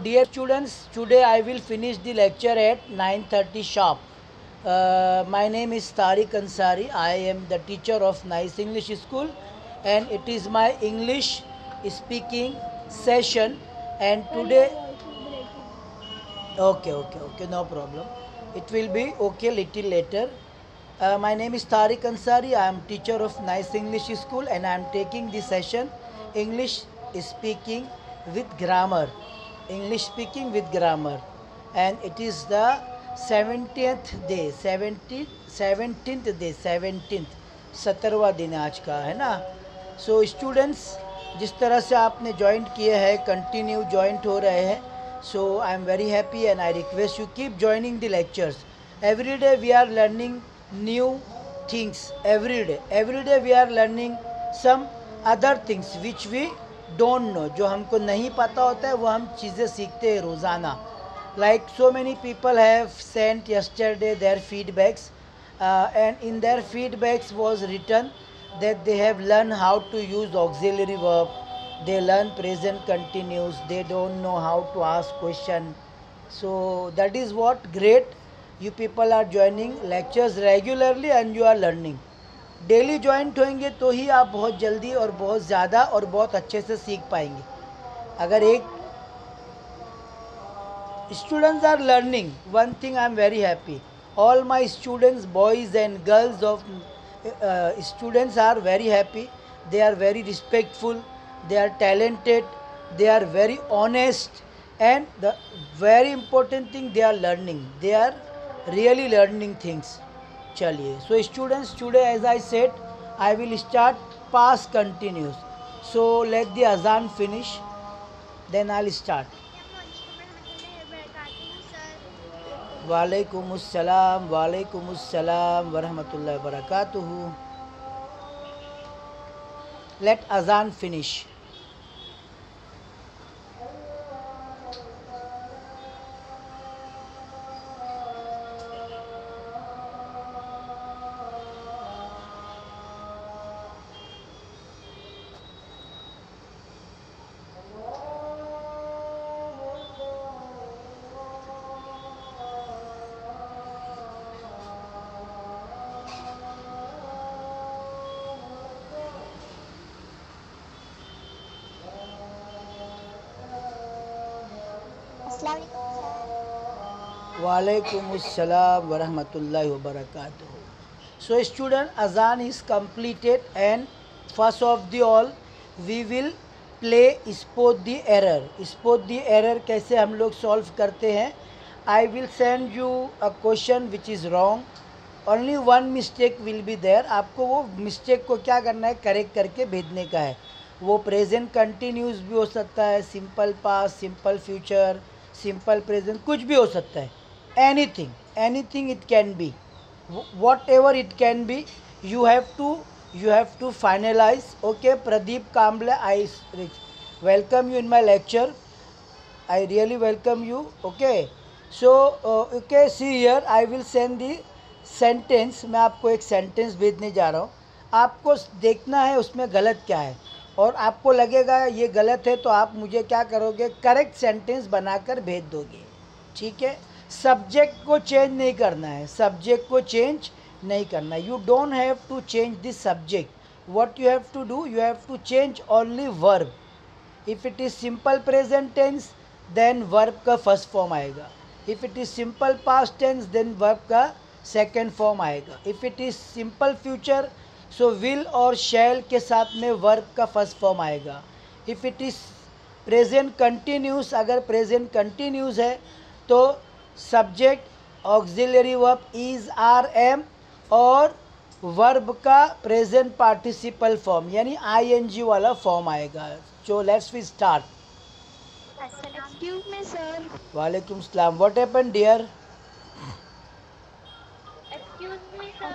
Dear students, today I will finish the lecture at 9:30 sharp. My name is Tariq Ansari. I am the teacher of Nice English School, and it is my English speaking session. And today, okay, no problem. It will be okay little later. My name is Tariq Ansari. I am teacher of Nice English School, and I am taking the session English speaking with grammar. English speaking with grammar, and it is the 70th day, 17th 17वां दिन आज का है ना. So students, जिस तरह से आपने join किए हैं, कंटिन्यू ज्वाइंट हो रहे हैं. So I am very happy and I request you keep joining the lectures. Every day we are learning new things. Every day we are learning some other things which we don't know. जो हमको नहीं पता होता है वो हम चीज़ें सीखते हैं रोज़ाना. Like so many people have sent yesterday their feedbacks, and in their feedbacks was written that they have learned how to use auxiliary verb, they learn present continuous, they don't know how to ask question. So that is what great. You people are joining lectures regularly and you are learning. Daily joint होंगे तो ही आप बहुत जल्दी और बहुत ज़्यादा और बहुत अच्छे से सीख पाएंगे. अगर एक students are learning, one thing I am very happy. All my students, boys and girls of students are very happy. They are very respectful, they are talented, they are very honest, and the very important thing, they are learning. They are really learning things. चलिए, so students, today as I said, I will start past continuous. So let the azan finish, then I'll start. वालेकुमुस्सलाम वरहमतुल्लाहि वबरकातुहू. Let azan finish. वालेकुमुस्सलाम वरहमतुल्लाहि वबरकातुहू. So student, azan is completed, and first of the all we will play spot the error. Spot the error कैसे हम लोग solve करते हैं. I will send you a question which is wrong. Only one mistake will be there. आपको वो mistake को क्या करना है, करेक्ट करके भेजने का है. वो प्रेजेंट कंटिन्यूस भी हो सकता है, simple past, simple future, simple present, कुछ भी हो सकता है. Anything it can be, whatever it can be. You have to finalize. Okay, Pradeep Kamble, I welcome you in my lecture. I really welcome you. Okay, so okay, see here, I will send the sentence. मैं आपको एक sentence भेजने जा रहा हूँ. आपको देखना है उसमें गलत क्या है, और आपको लगेगा ये गलत है तो आप मुझे क्या करोगे, करेक्ट सेंटेंस बनाकर भेज दोगे. ठीक है. सब्जेक्ट को चेंज नहीं करना है, सब्जेक्ट को चेंज नहीं करना है. You don't have to change this subject. What you have to do, you have to change only verb. If it is simple present tense then verb का फर्स्ट फॉर्म आएगा. If it is simple past tense then verb का second form आएगा. If it is simple future so will और shall के साथ में verb का first form आएगा. If it is present continuous, अगर प्रेजेंट कंटिन्यूस है तो subject auxiliary verb is, are, am, और वर्ब का प्रेजेंट पार्टिसिपल फॉर्म यानी आईएनजी वाला फॉर्म आएगा. So let's we start. Excuse me sir. वालेकुम सलाम. What happened dear? Excuse me sir.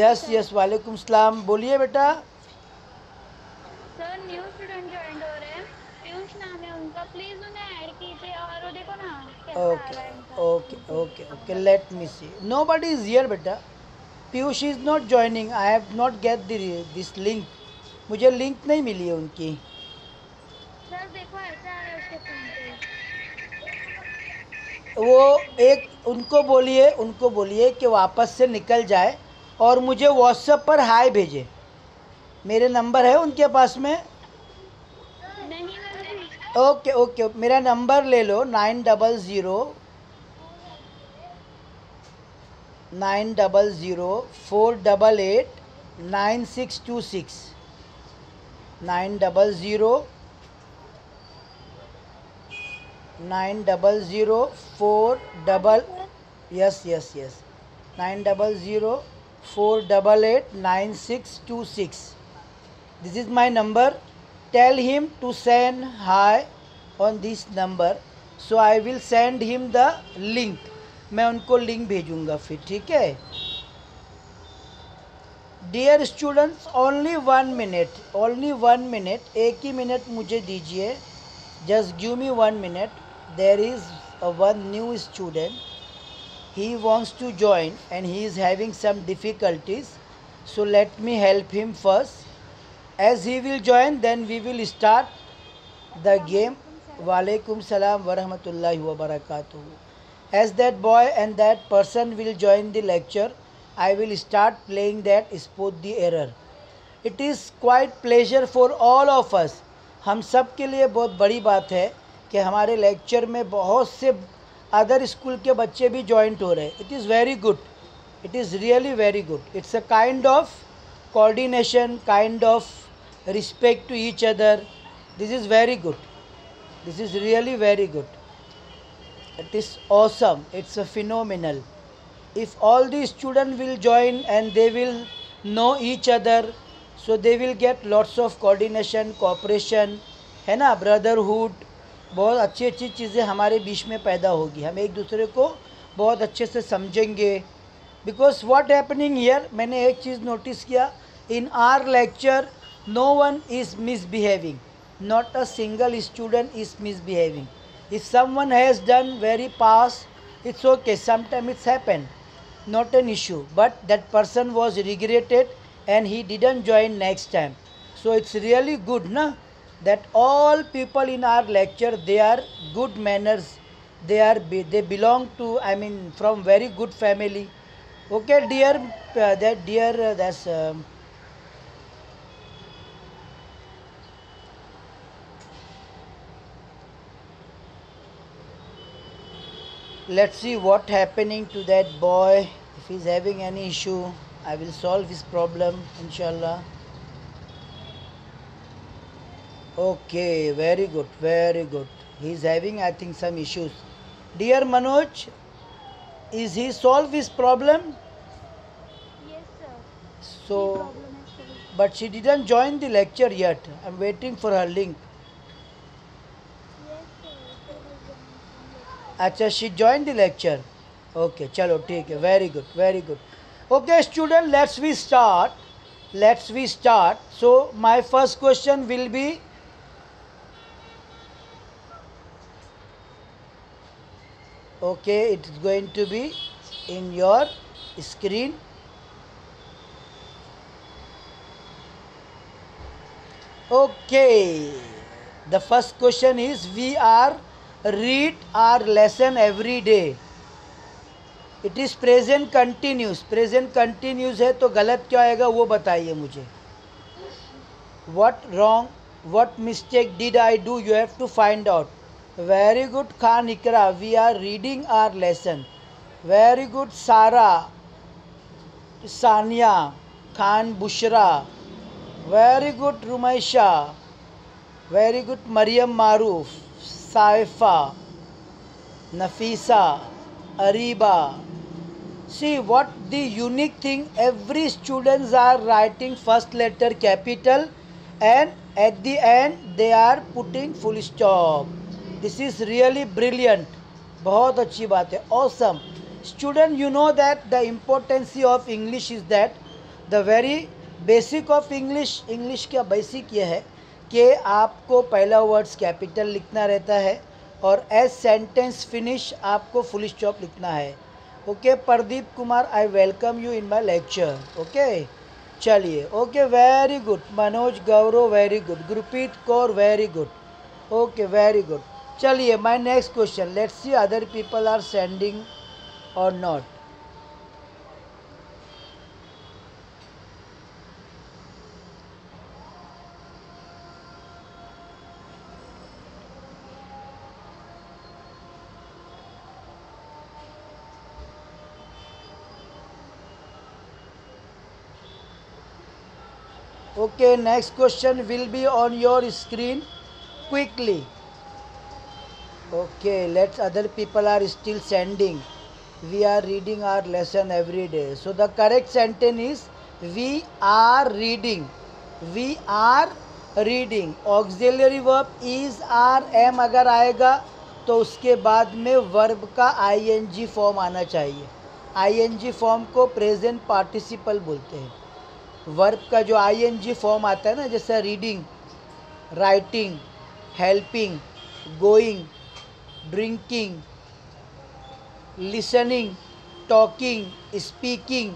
Yes, वालेकुम सलाम. बोलिए बेटा. सर न्यू स्टूडेंट ज्वाइन हो रहे हैं, पीयूष नाम है उनका, प्लीज उन्हें ऐड कीजिए. और वो देखो ना कैसा आ रहा है इनका. Okay, let me see. Nobody is here beta. Piyush is not joining. I have not get this link. मुझे लिंक नहीं मिली है उनकी. सर देखो ऐसा आ रहा है उसके फोन पे. वो एक उनको बोलिए कि वापस से निकल जाए और मुझे व्हाट्सएप पर हाय भेजे। मेरे नंबर है उनके पास में। नहीं नहीं। ओके ओके, मेरा नंबर ले लो, 9004889626। 9004 double, yes yes yes, 9004889626। This is my number. Tell him to send hi on this number. So I will send him the link. मैं उनको लिंक भेजूंगा फिर, ठीक है। डियर स्टूडेंट्स, ओनली 1 मिनट, एक ही minute मुझे दीजिए। Just give me 1 minute. There is one new student, he wants to join and he is having some difficulties, so let me help him first. As he will join, then we will start the game. Walaikum salam wa rahmatullahi wa barakatuh. As that boy and that person will join the lecture, I will start playing that spot the error. It is quite pleasure for all of us. हम सब के लिए बहुत बड़ी बात है कि हमारे लेक्चर में बहुत से अदर स्कूल के बच्चे भी जॉइंट हो रहे हैं। It is very good, it is really very good. It's a kind of coordination, kind of respect to each other. This is very good, this is really very good, it is awesome, it's a phenomenal. If all the students will join and they will know each other, so they will get lots of coordination, cooperation, है ना, brotherhood, बहुत अच्छी अच्छी चीज़ें हमारे बीच में पैदा होगी। हम एक दूसरे को बहुत अच्छे से समझेंगे। बिकॉज व्हाट हैपनिंग हियर, मैंने एक चीज़ नोटिस किया, in our lecture no one is misbehaving, not a single student is misbehaving. If someone has done very past, it's okay, sometimes it's happened, not an issue, but that person was regretted and he didn't join next time. So it's really good na, that all people in our lecture, they are good manners, they belong to, I mean, from very good family. Okay dear, that's let's see what happening to that boy. If he's having any issue, I will solve his problem, inshallah. Okay, very good, very good. He's having, I think, some issues. Dear Manoj, is he solve his problem? Yes sir. So, Problem is solved. but she didn't join the lecture yet. I'm waiting for her link. Yes sir. She has joined from अच्छा, she joined the lecture. Okay, चलो ठीक है, very good, very good. Okay student, let's we start. So my first question will be, okay, it is going to be in your screen. Okay, the first question is, we are read our lesson every day. It is present continuous, present continuous है तो गलत क्या आएगा वो बताइए मुझे। What wrong, what mistake did I do, you have to find out. Very good Khan Iqra, we are reading our lesson. Very good Sara, Sania Khan Bushra, very good Rumaisha, very good Maryam Maroof, Saifa, Nafisa, Areeba. See what the unique thing, every students are writing first letter capital and at the end they are putting full stop. This is really brilliant, बहुत अच्छी बात है, awesome. Student, you know that the importance of English is that the very basic of English, English का basic ये है कि आपको पहला वर्ड्स कैपिटल लिखना रहता है और एज सेंटेंस फिनिश आपको फुल स्टॉप लिखना है। Okay Pradeep Kumar, I welcome you in my lecture. Okay चलिए, okay very good. Manoj Gaurav very good, Gurpreet Kaur very good, okay very good. चलिए my next question, let's see other people are sending or not. Okay, next question will be on your screen quickly. Okay, let's other people are still sending. We are reading our lesson every day. So the correct sentence is we are reading. We are reading. Auxiliary verb is are am अगर आएगा तो उसके बाद में verb का ing form आना चाहिए. ing form को प्रेजेंट पार्टिसिपल बोलते हैं. वर्ब का जो ing फॉर्म आता है ना, जैसे reading, writing, helping, going, drinking, listening, talking, speaking,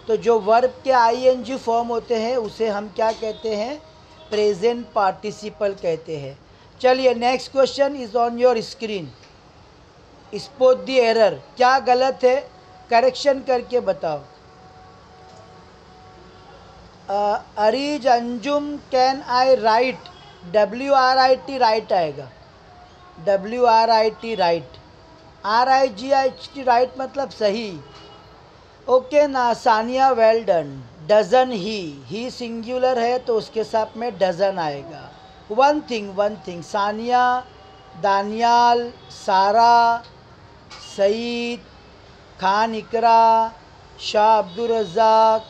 तो जो वर्ब के ing फॉर्म होते हैं उसे हम क्या कहते हैं? प्रेजेंट पार्टिसिपल कहते हैं. चलिए next question is on your screen. Spot the error. क्या गलत है? करेक्शन करके बताओ. Areej Anjum can I right. WRIT right आएगा. WRIT right. RIGHT राइट मतलब सही. ओके ना सानिया, वेल डन. डजन ही सिंगुलर है तो उसके साथ में डजन आएगा. वन थिंग सानिया, दानियाल, सारा, सईद, खान इकरा, शाह अब्दुल रज़ाक,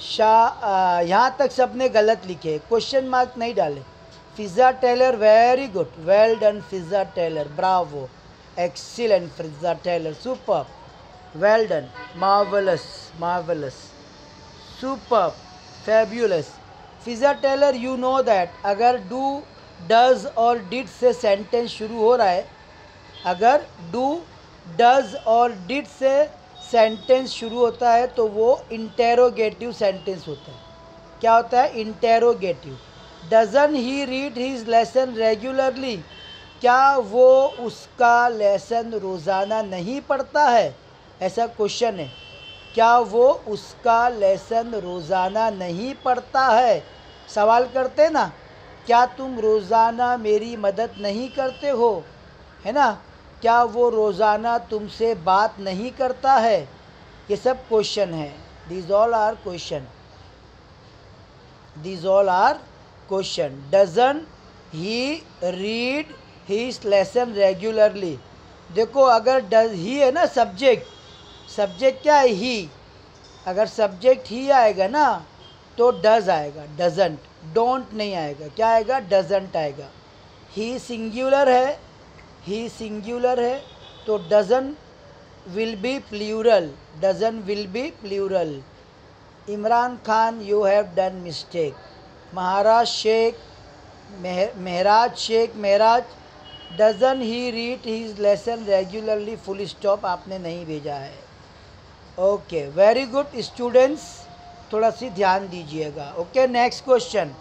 शाह, यहाँ तक सबने गलत लिखे, क्वेश्चन मार्क नहीं डाले. Fiza Taylor, very good, well done Fiza Taylor, bravo, excellent Fiza Taylor, super, well done, marvellous, super, fabulous. Fiza Taylor, you know that अगर डू, डज और डिड से सेंटेंस शुरू हो रहा है, अगर डू, डज और डिड से सेंटेंस शुरू होता है तो वो इंटेरोगेटिव सेंटेंस होता है. क्या होता है? Interrogative. Dozen he read his lesson regularly. क्या वो उसका लेसन रोज़ाना नहीं पढ़ता है? ऐसा क्वेश्चन है. क्या वो उसका लेसन रोज़ाना नहीं पढ़ता है? सवाल करते ना, क्या तुम रोज़ाना मेरी मदद नहीं करते हो, है ना? क्या वो रोज़ाना तुमसे बात नहीं करता है? ये सब क्वेश्चन है. These all are question. Doesn't he read his lesson regularly. देखो अगर डज ही है ना सब्जेक्ट क्या है? ही. अगर सब्जेक्ट ही आएगा ना तो डज आएगा, डजंट. डोंट नहीं आएगा. क्या आएगा? डजंट आएगा. ही सिंगुलर है तो doesn't will be plural. Imran Khan, you have done mistake. Maharaj Shaikh, Mahraj Shaikh, Mahraj. Doesn't he read his lesson regularly, full stop आपने नहीं भेजा है. ओके, वेरी गुड स्टूडेंट्स, थोड़ा सी ध्यान दीजिएगा. Okay, next question.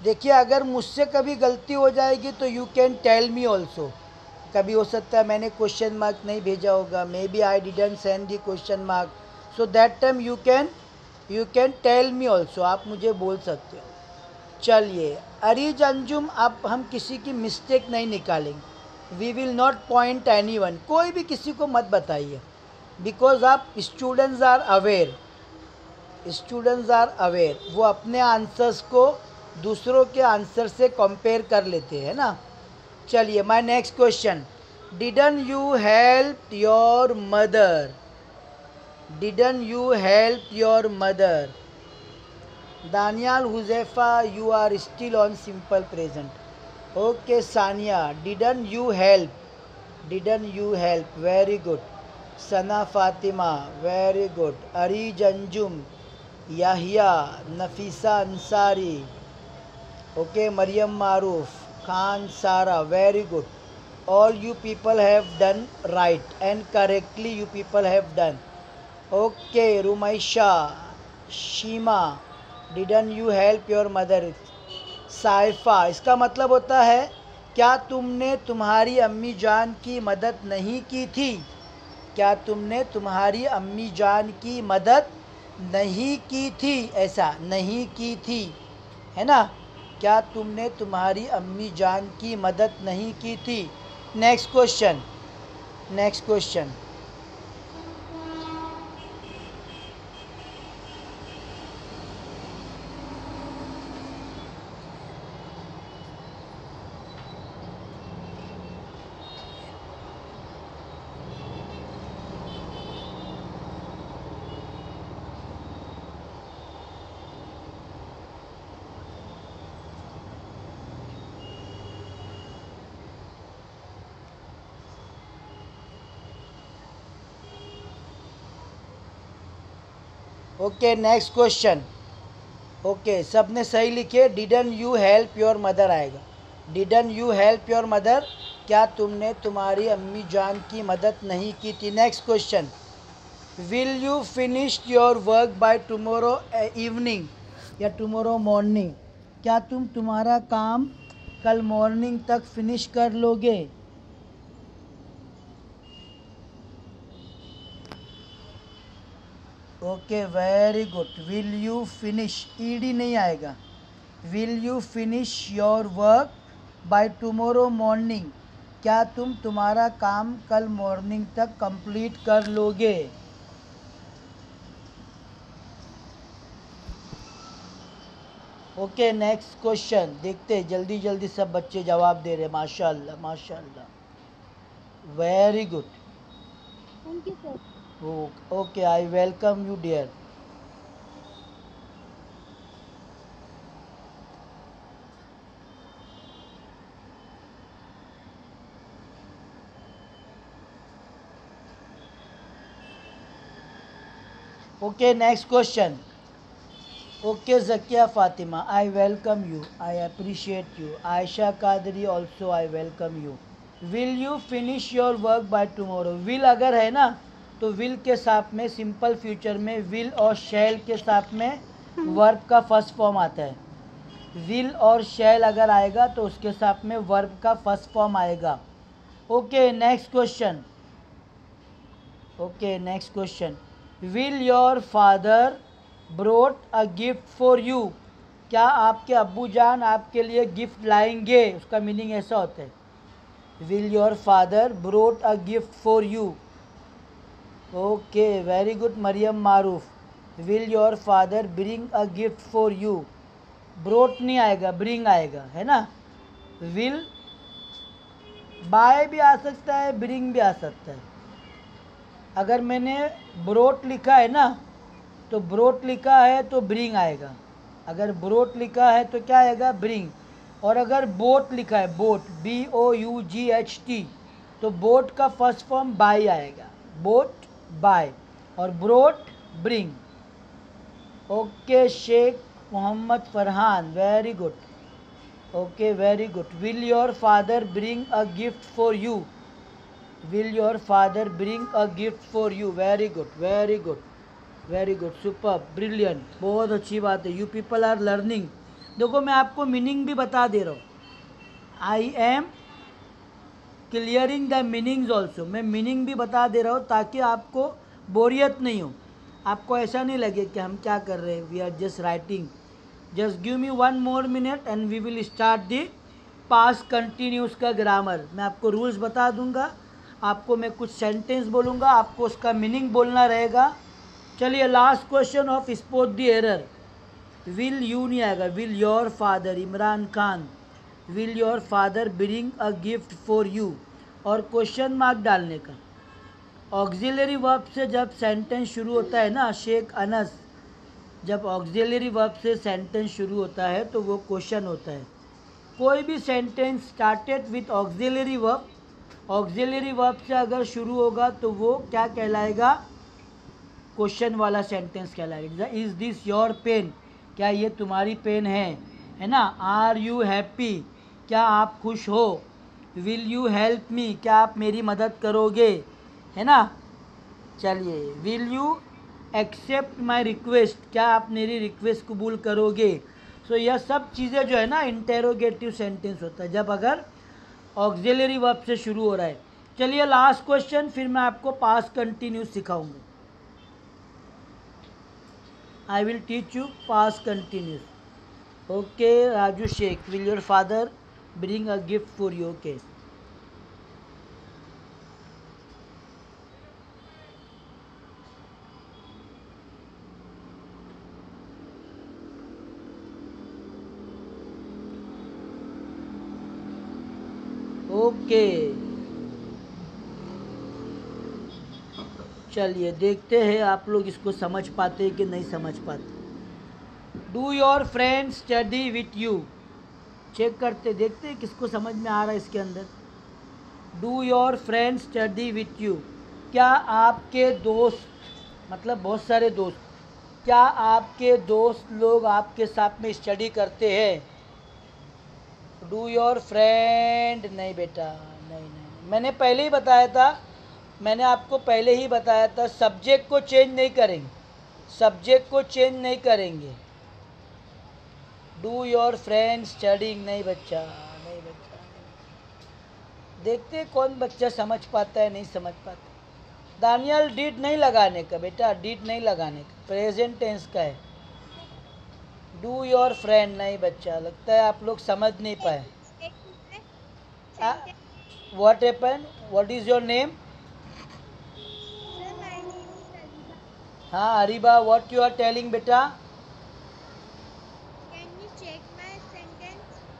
देखिए अगर मुझसे कभी गलती हो जाएगी तो you can tell me also. कभी हो सकता है मैंने क्वेश्चन मार्क नहीं भेजा होगा, maybe I didn't send the question mark, so that time you can tell me also. आप मुझे बोल सकते हो. चलिए अरीज अंजुम, अब हम किसी की मिस्टेक नहीं निकालेंगे. We will not point anyone. कोई भी किसी को मत बताइए, बिकॉज आप स्टूडेंट्स आर अवेयर. वो अपने आंसर्स को दूसरों के आंसर से कंपेयर कर लेते हैं ना. चलिए my next question. Didn't you help your mother. Daniyal, Huzaifa, you are still on simple present. Okay Sania, didn't you help, very good. Sana Fatima, very good. Areej Anjum, Yahya, Nafisa Ansari, okay. Maryam Maroof, Khan Sara, very good. all you people have done right and correctly you people have done. Okay, Rumaisha, Shima, didn't you help your mother? Cipher, इसका मतलब होता है क्या तुमने तुम्हारी अम्मी जान की मदद नहीं की थी? क्या तुमने तुम्हारी अम्मी जान की मदद नहीं की थी? ऐसा नहीं की थी, है ना? क्या तुमने तुम्हारी अम्मी जान की मदद नहीं की थी? Next question, next question. Okay, next question. Okay, सबने सही लिखे. Didn't you help your mother आएगा. Didn't you help your mother, क्या तुमने तुम्हारी अम्मी जान की मदद नहीं की थी? Next question. Will you finish your work by tomorrow evening या टुमारो मॉर्निंग? क्या तुम तुम्हारा काम कल मॉर्निंग तक फिनिश कर लोगे? Okay, very good. Will you finish, ED नहीं आएगा. Will you finish your work by tomorrow morning? क्या तुम तुम्हारा काम कल मॉर्निंग तक कंप्लीट कर लोगे? Okay, next question. देखते हैं जल्दी जल्दी सब बच्चे जवाब दे रहे हैं. माशाल्लाह माशाल्लाह, very good. Thank you sir. Okay, I welcome you dear. Okay, next question. Okay, Zakia Fatima, I welcome you, I appreciate you. Ayesha Qadri also I welcome you. Will you finish your work by tomorrow? Will अगर है ना तो will के साथ में simple future में will और shall के साथ में वर्ब का फर्स्ट फॉर्म आता है. विल और शैल अगर आएगा तो उसके साथ में वर्ब का फर्स्ट फॉर्म आएगा. Okay, next question. Okay, next question. Will your father brought a gift for you? क्या आपके अब्बू जान आपके लिए गिफ्ट लाएंगे? उसका मीनिंग ऐसा होता है. Will your father brought a gift for you? Okay, very good Maryam Maroof. Will your father bring a gift for you? Brought नहीं आएगा, ब्रिंग आएगा, है ना. विल बाय भी आ सकता है, ब्रिंग भी आ सकता है. अगर मैंने ब्रोट लिखा है ना तो ब्रोट लिखा है तो ब्रिंग आएगा. अगर ब्रोट लिखा है तो क्या आएगा? ब्रिंग. और अगर बोट लिखा है, बोट BOUGHT, तो बोट का फर्स्ट फॉर्म बाय आएगा. बोट बाय और brought bring. Okay, Shaikh Mohammad Farhan, very good. Okay, very good. Will your father bring a gift for you? Will your father bring a gift for you? Very good, very good, very good, super, brilliant, बहुत अच्छी बात है. You people are learning. देखो, मैं आपको meaning भी बता दे रहा हूँ. I M clearing the meanings also. मैं मीनिंग भी बता दे रहा हूँ ताकि आपको बोरियत नहीं हो, आपको ऐसा नहीं लगे कि हम क्या कर रहे हैं. We are just writing. Just give me 1 more minute and we will start the past continuous का ग्रामर. मैं आपको रूल्स बता दूंगा, आपको मैं कुछ सेंटेंस बोलूँगा, आपको उसका मीनिंग बोलना रहेगा. चलिए, last question of spot the error. Will you नहीं आएगा. Will your father, Imran Khan. Will your father bring a gift for you, और क्वेश्चन मार्क डालने का. ऑक्सिलरी वर्ब से जब सेंटेंस शुरू होता है ना, शेख अनस, जब ऑक्सिलरी वर्ब से सेंटेंस शुरू होता है तो वो क्वेश्चन होता है. कोई भी sentence started with auxiliary verb, auxiliary verb से अगर शुरू होगा तो वो क्या कहलाएगा? क्वेश्चन वाला सेंटेंस कहलाएगा. Is this your pen? क्या ये तुम्हारी पेन है ना. Are you happy? क्या आप खुश हो? विल यू हेल्प मी, क्या आप मेरी मदद करोगे, है ना। चलिए, will you accept my request, क्या आप मेरी रिक्वेस्ट कबूल करोगे। सो यह सब चीज़ें जो है ना इंटेरोगेटिव सेंटेंस होता है जब अगर ऑक्सिलरी वर्ब से शुरू हो रहा है। चलिए लास्ट क्वेश्चन, फिर मैं आपको पास्ट कंटिन्यूस सिखाऊंगा। I will teach you past continuous. Okay Raju Shaikh, will your father bring a gift for you. Okay, okay चलिए देखते हैं आप लोग इसको समझ पाते हैं कि नहीं समझ पाते। Do your friend study with you, check करते देखते हैं किसको समझ में आ रहा है इसके अंदर। Do your friend study with you, क्या आपके दोस्त, मतलब बहुत सारे दोस्त, क्या आपके दोस्त लोग आपके साथ में स्टडी करते हैं। डू योर फ्रेंड, नहीं बेटा, नहीं नहीं, मैंने पहले ही बताया था, मैंने आपको पहले ही बताया था सब्जेक्ट को चेंज नहीं करेंगे, सब्जेक्ट को चेंज नहीं करेंगे। डू योर फ्रेंड स्टडिंग, नहीं बच्चा, नहीं बच्चा। देखते कौन बच्चा समझ पाता है नहीं समझ पाता। दानियल डिड नहीं लगाने का बेटा, डिड नहीं लगाने का, प्रेजेंट टेंस का है। डू योर फ्रेंड, नहीं बच्चा, लगता है आप लोग समझ नहीं पाए। What happen, what is your name. हाँ Areeba, what you are telling बेटा।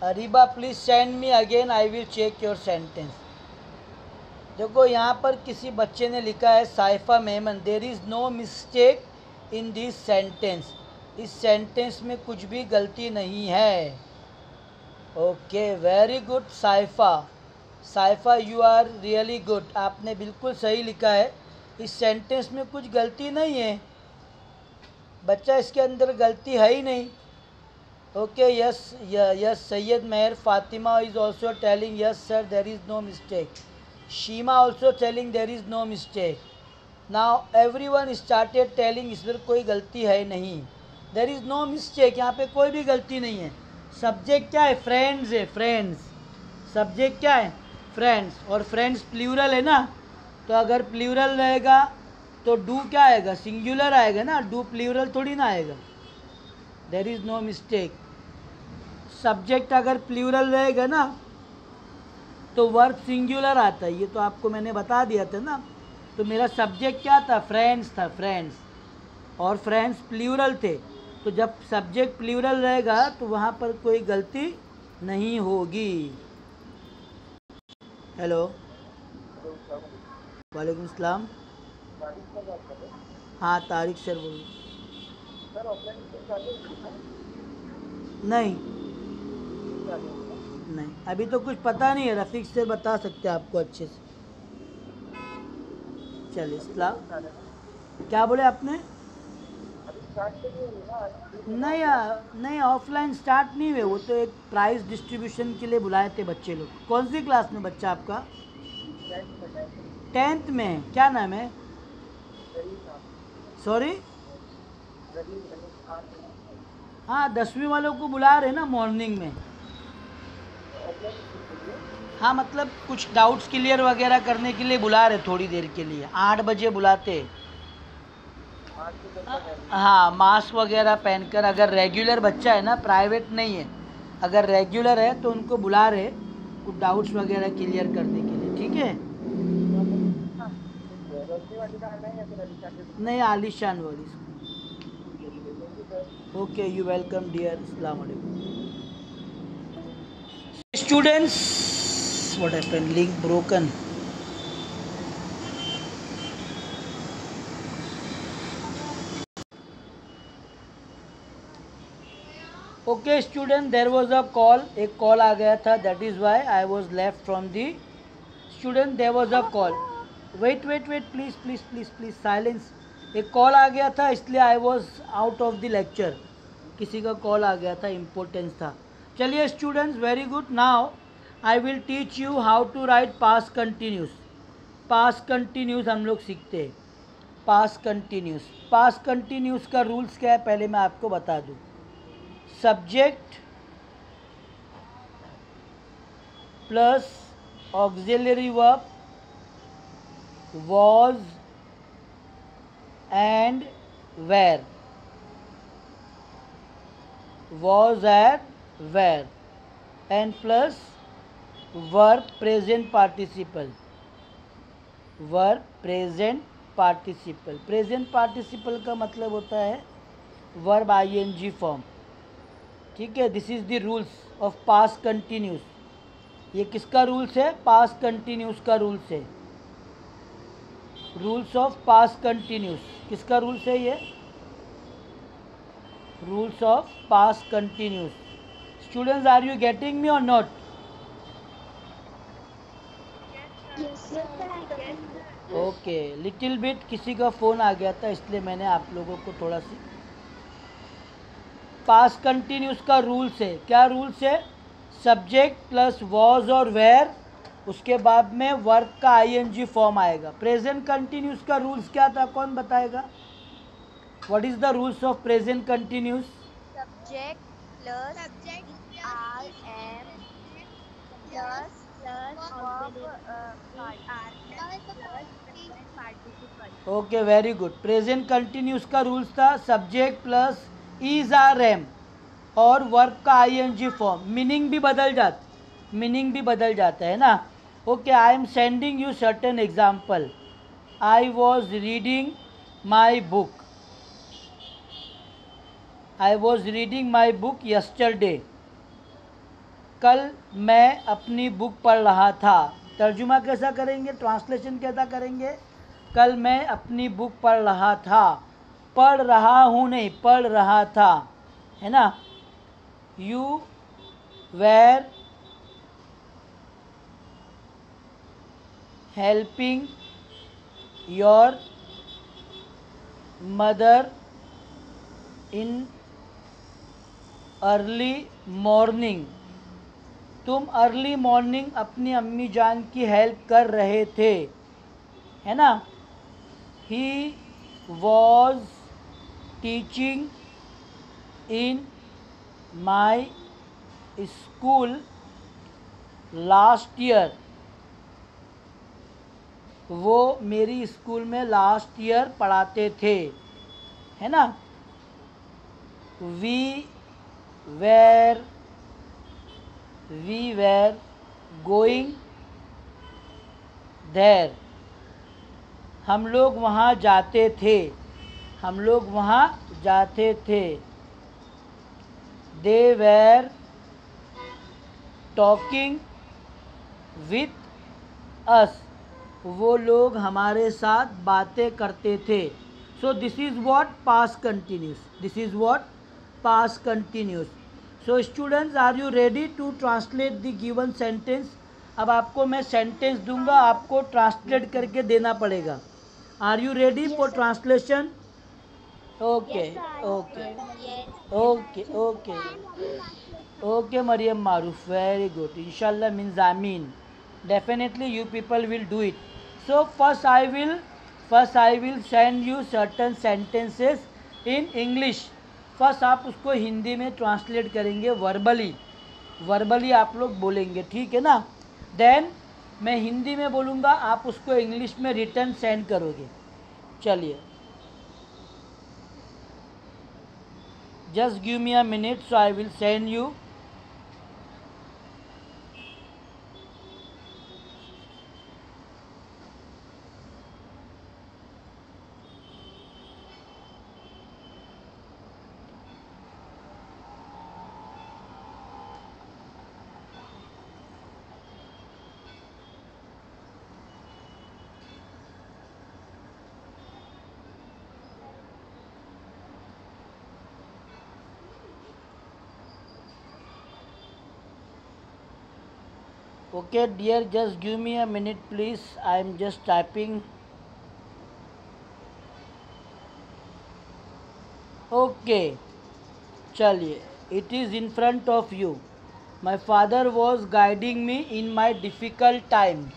Areeba please send me again, I will check your sentence. देखो यहाँ पर किसी बच्चे ने लिखा है Saifa Memon, there is no mistake in this sentence, इस सेंटेंस में कुछ भी गलती नहीं है। Okay very good Saifa, Saifa you are really good, आपने बिल्कुल सही लिखा है, इस सेंटेंस में कुछ गलती नहीं है बच्चा, इसके अंदर गलती है ही नहीं। Okay yes yes, Syed Mehar Fatima is also telling yes sir there is no mistake. Sheema also telling there is no mistake. Now everyone started telling, इस पर कोई गलती है नहीं, देर इज़ नो मिस्टेक, यहाँ पे कोई भी गलती नहीं है। सब्जेक्ट क्या है, फ्रेंड्स है, फ्रेंड्स, सब्जेक्ट क्या है, फ्रेंड्स, और फ्रेंड्स प्लूरल है ना, तो अगर प्लूरल रहेगा तो डू क्या आएगा, सिंगुलर आएगा ना, डू प्लूरल थोड़ी ना आएगा। There is no mistake. Subject अगर प्लूरल रहेगा ना तो वर्ब सिंगुलर आता है, ये तो आपको मैंने बता दिया था ना। तो मेरा सब्जेक्ट क्या था, फ्रेंड्स था, फ्रेंड्स, और फ्रेंड्स प्लूरल थे, तो जब सब्जेक्ट प्लूरल रहेगा तो वहाँ पर कोई गलती नहीं होगी। हेलो, वालेकुम सलाम। हाँ तारिक सर बोलिए। नहीं नहीं, अभी तो कुछ पता नहीं है, रफ़ीक से बता सकते हैं आपको अच्छे से। चलिए सलाम, क्या बोले आपने। नहीं नहीं, ऑफलाइन स्टार्ट नहीं हुए, वो तो एक प्राइज़ डिस्ट्रीब्यूशन के लिए बुलाए थे बच्चे लोग। कौन सी क्लास में बच्चा आपका, 10th में, क्या नाम है, सॉरी। हाँ 10वीं वालों को बुला रहे ना मॉर्निंग में। हाँ मतलब कुछ डाउट्स क्लियर वगैरह करने के लिए बुला रहे थोड़ी देर के लिए, 8 बजे बुलाते। हाँ मास्क वगैरह पहनकर, अगर रेगुलर बच्चा है ना, प्राइवेट नहीं है, अगर रेगुलर है तो उनको बुला रहे कुछ डाउट्स वगैरह क्लियर करने के लिए, ठीक है। नहीं आलिशान वाली। ओके यू वेलकम डियर, अस्सलाम वालेकुम। Students, what happened, link broken. Okay student, there was a call, एक कॉल आ गया था, that is why I was left from the student, there was a call. Wait wait wait please please please please silence. एक call आ गया था इसलिए I was out of the lecture, किसी का कॉल आ गया था, इम्पोर्टेंस था। चलिए students very good. Now I will teach you how to write past continuous. Past continuous हम लोग सीखते हैं। पास्ट कंटिन्यूस, पास्ट कंटिन्यूस का रूल्स क्या है पहले मैं आपको बता दूं। Subject plus auxiliary verb was and where, was and where, and plus verb present participle, verb present participle। present participle का मतलब होता है verb ing form। ठीक है, this is the rules of past continuous. ये किसका रूल्स है? Past continuous का रूल्स है। रूल्स ऑफ पास्ट कंटिन्यूस किसका रूल्स है? ये rules of past continuous. Students, are you getting me or not? Yes, sir. Yes, sir. Okay, little bit किसी का फ़ोन आ गया था इसलिए मैंने आप लोगों को थोड़ा सी। पास्ट कंटिन्यूस का रूल्स है, क्या रूल्स है? सब्जेक्ट प्लस वॉज और वेयर, उसके बाद में वर्ब का आईएनजी फॉर्म आएगा। प्रेजेंट कंटिन्यूस का रूल्स क्या था, कौन बताएगा? What is the rules of present continuous? Subject plus ERM plus verb plus present participle. Okay, very good. Present continuous का रूल्स था subject plus is are am और verb का आईएनजी फॉर्म। मीनिंग भी बदल जाता है ना। Okay, I am sending you certain example. I was reading my book, I was reading my book yesterday. कल मैं अपनी बुक पढ़ रहा था। तर्जुमा कैसा करेंगे, ट्रांसलेशन कैसा करेंगे? कल मैं अपनी बुक पढ़ रहा था। पढ़ रहा हूँ नहीं, पढ़ रहा था, है ना। You were helping your mother in early morning. तुम अर्ली मॉर्निंग अपनी अम्मी जान की हेल्प कर रहे थे, है ना। He was teaching in my school last year. वो मेरी स्कूल में लास्ट ईयर पढ़ाते थे, है ना। We were going there. हम लोग वहाँ जाते थे, हम लोग वहाँ जाते थे। They were talking with us. वो लोग हमारे साथ बातें करते थे। So this is what past continuous, this is what past continuous. So students, are you ready to translate the given sentence? अब आपको मैं सेंटेंस दूंगा, आपको ट्रांसलेट करके देना पड़ेगा। Are you ready for translation? Okay okay okay okay okay Maryam Maroof, very good. इंशाल्लाह means आमीन। Definitely you people will do it. So first I will send you certain sentences in English. First आप उसको हिंदी में translate करेंगे, verbally आप लोग बोलेंगे, ठीक है ना। देन मैं हिंदी में बोलूँगा, आप उसको इंग्लिश में रिटर्न सेंड करोगे। चलिए, just give me a minute, so I will send you। Okay dear, just give me a minute please, I am just typing। Okay, चलिए, it is in front of you. My father was guiding me in my difficult times.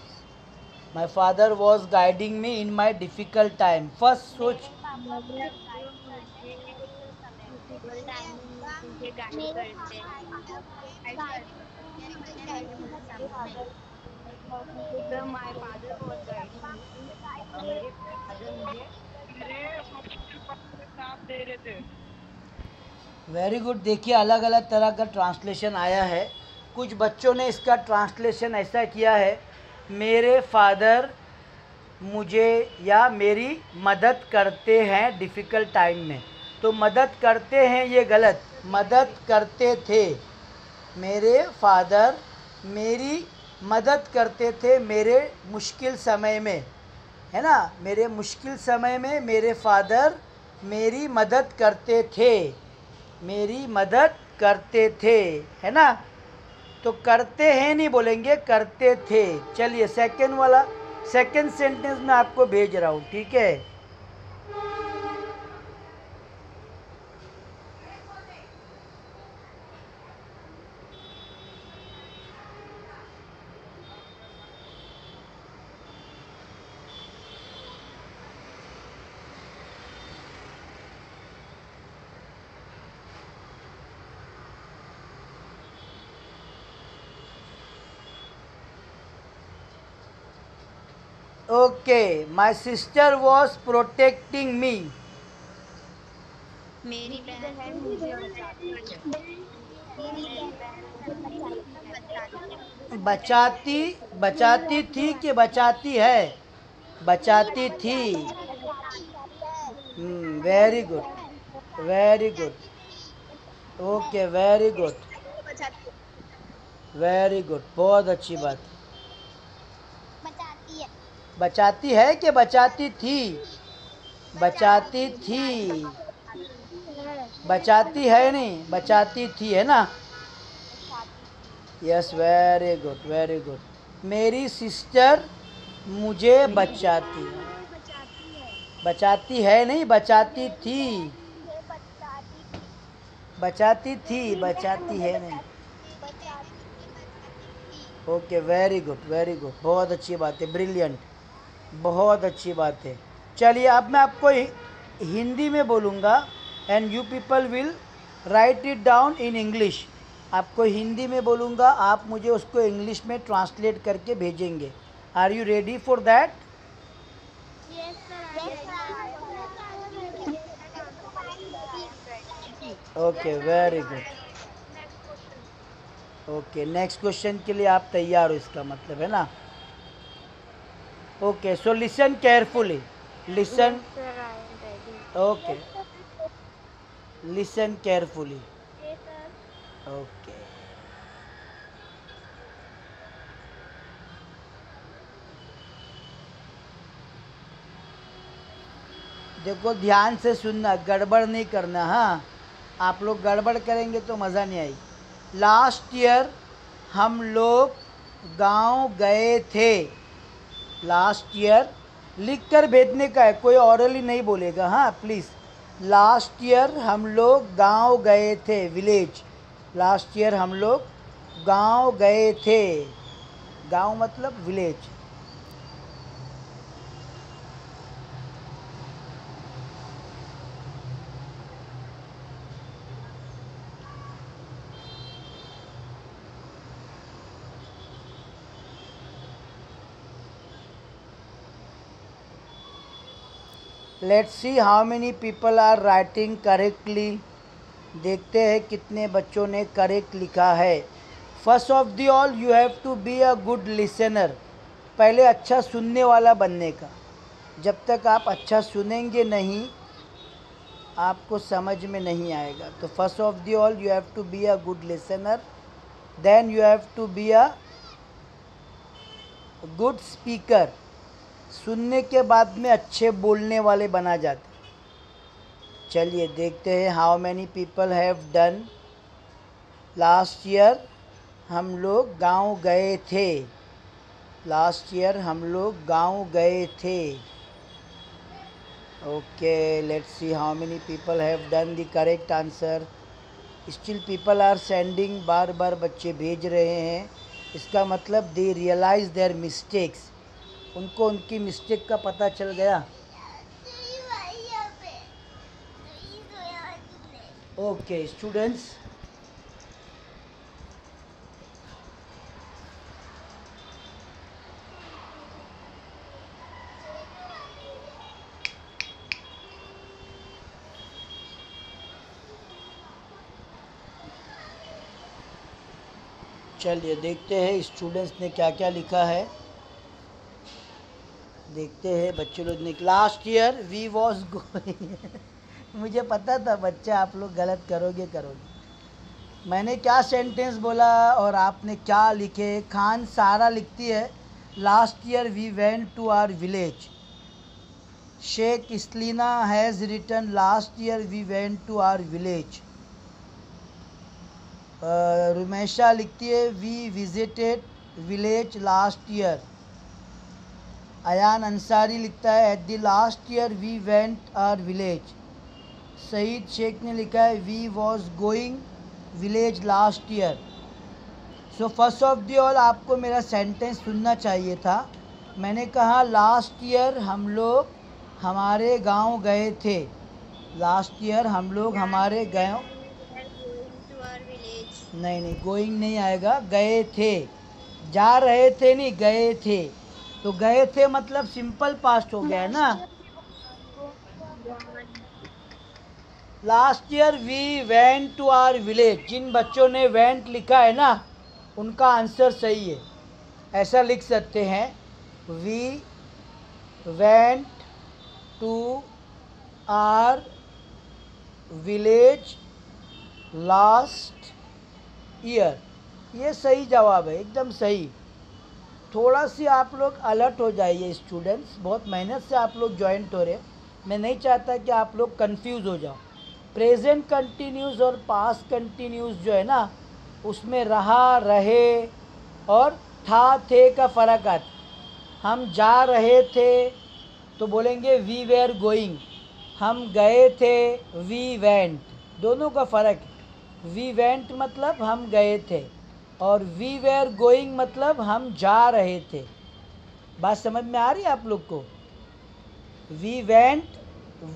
My father was guiding me in my difficult time. First सोच, मेरे पापा मुझे guide करते हैं मुश्किल समय में। मुसीबत टाइम में मुझे गाइड मेरे करते पापा हैं, मुझे गाइड गाइड करते करते हैं हैं मुझे मुश्किल मुसीबत समय में। टाइम मेरे में। माय फादर वाज गाइडिंग पापा मी, मुझे गाइड मेरे करते फादर हैं मुझे मुश्किल मेरे समय में। पापा मुझे साथ दे रहे थे। Very good. देखिए अलग अलग तरह का ट्रांसलेशन आया है। कुछ बच्चों ने इसका ट्रांसलेशन ऐसा किया है, मेरे फादर मुझे या मेरी मदद करते हैं डिफ़िकल्ट टाइम में। तो मदद करते हैं ये गलत, मदद करते थे। मेरे फादर मेरी मदद करते थे मेरे मुश्किल समय में, है ना। मेरे मुश्किल समय में मेरे फादर मेरी मदद करते थे, मेरी मदद करते थे, है ना। तो करते हैं नहीं बोलेंगे, करते थे। चलिए सेकंड वाला, सेकंड सेंटेंस में आपको भेज रहा हूँ, ठीक है। Okay, my sister was protecting मी। मेरी बहन मुझे बचाती है। मेरी मेरी बहन बहन मुझे मुझे बचाती है। बचाती, बचाती थी कि बचाती है? मेरी बचाती थी। बहन बचाती है। Very good, very good. है। Okay, very good, very good, बहुत अच्छी बात। बचाती है। बचाती है कि बचाती थी? बचाती थी। बचाती है नहीं, बचाती थी, है ना। बचाती थी। Yes, very good, very good. मेरी सिस्टर मुझे बचाती है। बचाती है। बचाती है नहीं, बचाती मेरी थी। बहन मुझे बचाती थी। बचाती थी, मेरी बहन बचाती मुझे है नहीं। बचाती थी। Okay, very good, very good, बहुत अच्छी बात है, ब्रिलियंट, बहुत अच्छी बात है। चलिए अब मैं आपको हिंदी में बोलूँगा and you people will write it down in English. आपको हिंदी में बोलूँगा, आप मुझे उसको इंग्लिश में ट्रांसलेट करके भेजेंगे। Are you ready for that? Yes sir, I am ready. I am ready. Okay, very good. Next question. Okay, next question के लिए आप तैयार हो, इसका मतलब, है ना। Okay, so listen carefully, listen. Yes sir, I am ready. Okay, listen carefully. Yes sir. Okay, देखो ध्यान से सुनना, गड़बड़ नहीं करना। हाँ, आप लोग गड़बड़ करेंगे तो मज़ा नहीं आएगी। लास्ट ईयर हम लोग गांव गए थे। लास्ट ईयर लिख कर भेजने का है, कोई ऑरली नहीं बोलेगा, हाँ प्लीज़। लास्ट ईयर हम लोग गांव गए थे, विलेज। लास्ट ईयर हम लोग गांव गए थे। गांव मतलब village. Let's see how many people are writing correctly. देखते हैं कितने बच्चों ने करेक्ट लिखा है। First of the all you have to be a good listener. पहले अच्छा सुनने वाला बनने का। जब तक आप अच्छा सुनेंगे नहीं, आपको समझ में नहीं आएगा। तो first of the all you have to be a good listener, then you have to be a good speaker. सुनने के बाद में अच्छे बोलने वाले बना जाते। चलिए देखते हैं how many people have done. Last year हम लोग गांव गए थे। लास्ट ईयर हम लोग गांव गए थे। Okay, let's see how many people have done the correct answer. Still people are sending, बार बार बच्चे भेज रहे हैं। इसका मतलब दे रियलाइज देयर मिस्टेक्स, उनको उनकी मिस्टेक का पता चल गया। ओके स्टूडेंट्स, चलिए देखते हैं स्टूडेंट्स ने क्या क्या लिखा है। देखते हैं बच्चे लोग ने। Last year we was going मुझे पता था बच्चा आप लोग गलत करोगे। मैंने क्या सेंटेंस बोला और आपने क्या लिखे। खान सारा लिखती है last year we went to our village. Sheikh Isleena has written last year we went to our village. Rumaisha लिखती है we visited village last year. Ayan Ansari लिखता है at the last year we went our village. Sayeed Sheikh ने लिखा है we was going village last year. So first of the all आपको मेरा sentence सुनना चाहिए था। मैंने कहा लास्ट ईयर हम लोग हमारे गांव गए थे। लास्ट ईयर हम लोग हमारे गांव, नहीं गोइंग नहीं आएगा, गए थे। जा रहे थे नहीं, गए थे। तो गए थे मतलब सिंपल पास्ट हो गया है ना। Last year we went to our village. जिन बच्चों ने वेंट लिखा है ना उनका आंसर सही है। ऐसा लिख सकते हैं we went to our village last year. ये सही जवाब है, एकदम सही। थोड़ा सी आप लोग अलर्ट हो जाइए स्टूडेंट्स, बहुत मेहनत से आप लोग जॉइंट हो रहे हैं। मैं नहीं चाहता कि आप लोग कंफ्यूज हो जाओ। प्रेजेंट कंटिन्यूस और पास्ट कंटिन्यूस जो है ना उसमें रहा, रहे और था, थे का फ़र्क आता। हम जा रहे थे तो बोलेंगे वी वेर गोइंग। हम गए थे वी वेंट, दोनों का फ़र्क है। वी वेंट मतलब हम गए थे और वी वेर गोइंग मतलब हम जा रहे थे। बात समझ में आ रही है आप लोग को? वी वेंट,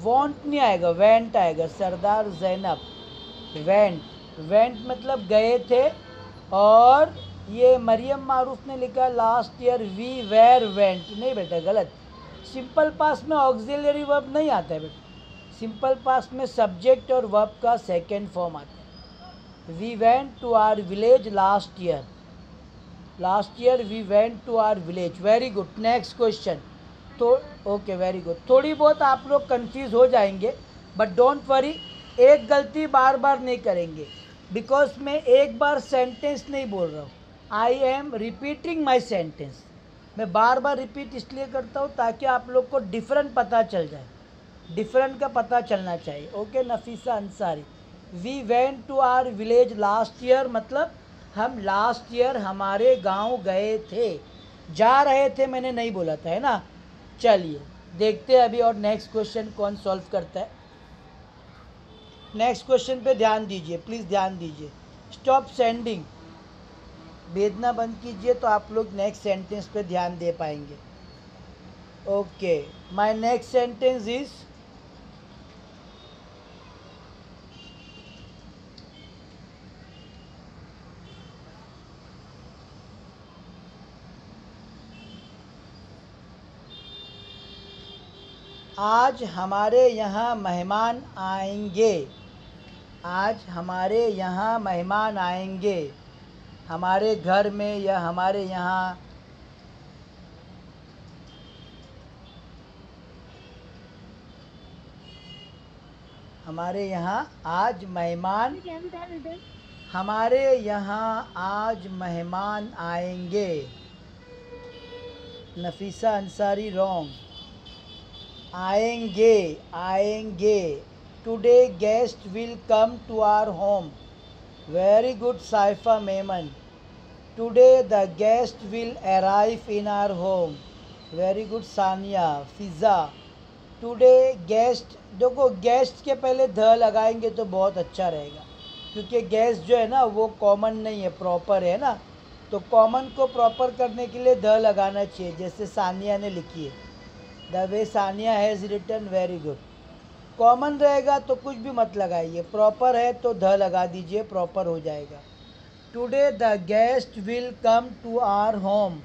वॉन्ट नहीं आएगा, वेंट आएगा। सरदार जैनब वेंट, वेंट मतलब गए थे। और ये मरियम मारूफ ने लिखा last year we were went. नहीं बेटा, गलत। सिंपल पास्ट में ऑक्सिलरी वर्ब नहीं आता है बेटा। सिंपल पास्ट में सब्जेक्ट और वर्ब का सेकेंड फॉर्म आता है। We went to our village last year. Last year we went to our village. Very good. Next question. तो ओके, वेरी गुड। थोड़ी बहुत आप लोग कंफ्यूज हो जाएंगे बट डोंट वरी, एक गलती बार बार नहीं करेंगे बिकॉज मैं एक बार सेंटेंस नहीं बोल रहा हूँ। I am repeating my sentence. मैं बार बार रिपीट इसलिए करता हूँ ताकि आप लोग को डिफरेंट पता चल जाए, डिफरेंट का पता चलना चाहिए। Okay Nafisa Ansari, we went to our village last year मतलब हम लास्ट ईयर हमारे गांव गए थे। जा रहे थे मैंने नहीं बोला था, है ना। चलिए देखते हैं अभी और नेक्स्ट क्वेश्चन कौन सॉल्व करता है। नेक्स्ट क्वेश्चन पे ध्यान दीजिए, प्लीज़ ध्यान दीजिए। स्टॉप सेंडिंग, भेजना बंद कीजिए तो आप लोग नेक्स्ट सेंटेंस पे ध्यान दे पाएंगे। Okay, my next sentence is आज हमारे यहाँ मेहमान आएंगे। आज हमारे यहाँ मेहमान आएंगे। हमारे घर में या हमारे यहाँ, हमारे यहाँ आज मेहमान, हमारे यहाँ आज मेहमान आएंगे। नफीसा अंसारी रॉन्ग। आएंगे, आएंगे। Today guest will come to our home. Very good Saifa Memon. Today the guest will arrive in our home. Very good Saniya. Fiza, today guest, देखो गेस्ट के पहले ध लगाएंगे तो बहुत अच्छा रहेगा, क्योंकि गेस्ट जो है ना वो कॉमन नहीं है, प्रॉपर है ना, तो कॉमन को प्रॉपर करने के लिए द लगाना चाहिए, जैसे सानिया ने लिखी है, the way Saniya has written very good. Common रहेगा तो कुछ भी मत लगाइए, प्रॉपर है तो द लगा दीजिए, प्रॉपर हो जाएगा। Today the guest will come to our home,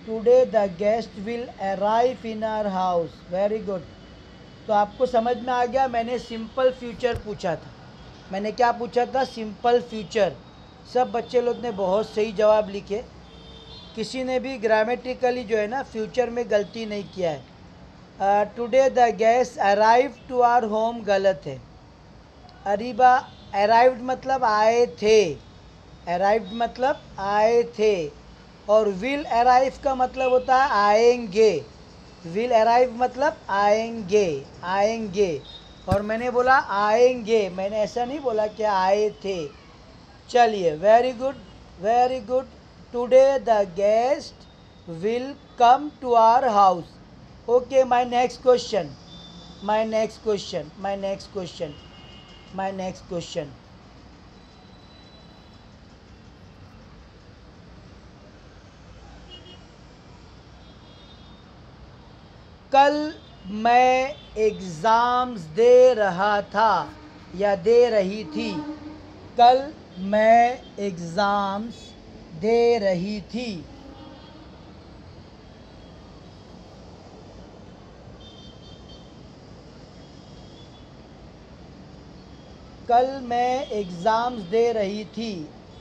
today the guest will arrive in our house, very good. तो आपको समझ में आ गया, मैंने सिंपल फ्यूचर पूछा था। मैंने क्या पूछा था? Simple future. सब बच्चे लोग ने बहुत सही जवाब लिखे, किसी ने भी ग्रामेटिकली जो है ना फ्यूचर में गलती नहीं किया है। Today the guest arrive to our home गलत है। अरीबा, अराइव्ड मतलब आए थे, अराइव्ड मतलब आए थे, और विल अराइव का मतलब होता है आएंगे। विल अराइव मतलब आएंगे, आएंगे। और मैंने बोला आएंगे, मैंने ऐसा नहीं बोला कि आए थे। चलिए, very good, very good. Today the guest will come to our house. Okay, my next question, my next question, my next question, my next question. कल मैं एग्ज़ाम्स दे रहा था या दे रही थी, कल मैं एग्ज़ाम्स दे रही थी। कल मैं एग्ज़ाम्स दे रही थी,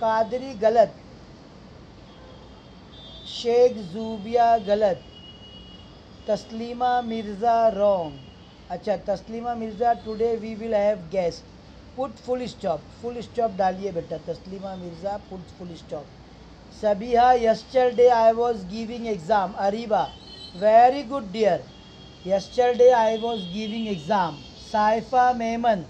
कादरी गलत, शेख जूबिया गलत, तस्लीमा मिर्ज़ा रॉन्ग। अच्छा, Taslima Mirza, today we will have guest, put full stop, full stop डालिए बेटा, Taslima Mirza put full stop. Sabiha, yesterday I was giving exam. Areeba, very good dear, yesterday I was giving exam. Saifa Memon,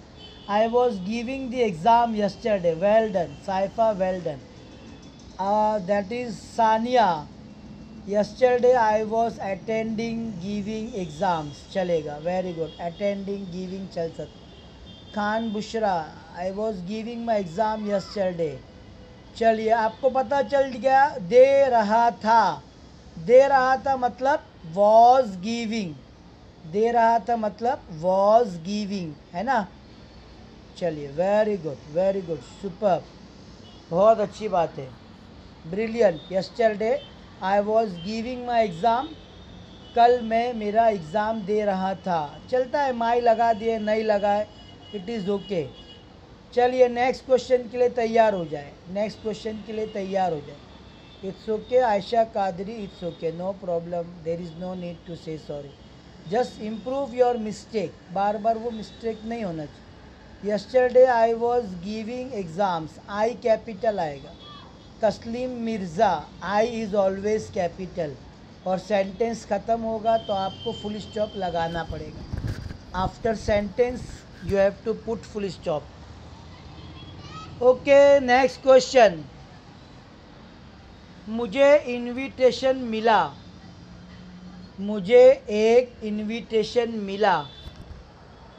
I was giving the exam yesterday, well done Saifa, well done. That is Sania, yesterday I was attending giving exams, चलेगा, very good, attending giving चल सकता। खान बुशरा, आई was giving my exam yesterday. चलिए, आपको पता चल गया, दे रहा था, दे रहा था मतलब वॉज गिविंग, दे रहा था मतलब वॉज गिविंग, है ना। चलिए, very good, very good, super, बहुत अच्छी बात है, brilliant. Yesterday I was giving my exam, कल मैं मेरा एग्ज़ाम दे रहा था। चलता है, माई लगा दिए, नहीं लगाए, इट इज़ ओके। चलिए, नेक्स्ट क्वेश्चन के लिए तैयार हो जाए, नेक्स्ट क्वेश्चन के लिए तैयार हो जाए। It's okay Ayesha Qadri, it's okay, no problem, there is no need to say sorry, just improve your mistake, बार बार वो मिस्टेक नहीं होना चाहिए। Yesterday I was giving exams, I capital आएगा। Taslim Mirza, I is always capital, और सेंटेंस ख़त्म होगा तो आपको फुल स्टॉप लगाना पड़ेगा। After sentence you have to put full stop. Okay, next question. मुझे इनविटेशन मिला, मुझे एक इनविटेशन मिला,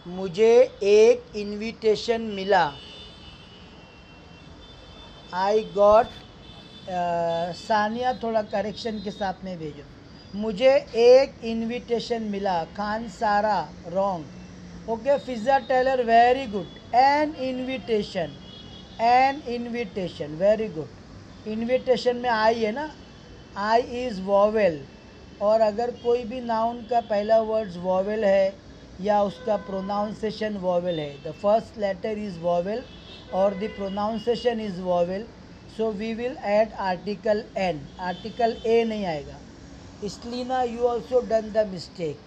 मुझे एक इनविटेशन मिला। आई गॉट, सानिया थोड़ा करेक्शन के साथ में भेजो, मुझे एक इनविटेशन मिला। Khan Sara, wrong. Okay, Fiza Taylor, very good, an invitation, an invitation, very good. Invitation में आई है ना, आई इज़ वॉवेल, और अगर कोई भी नाउन का पहला वर्ड्स वॉवेल है या उसका प्रोनाउंसिएशन वॉवेल है, the first letter is vowel और the pronunciation is vowel, so we will add article an, article a नहीं आएगा। इसलिए ना, you also done the mistake,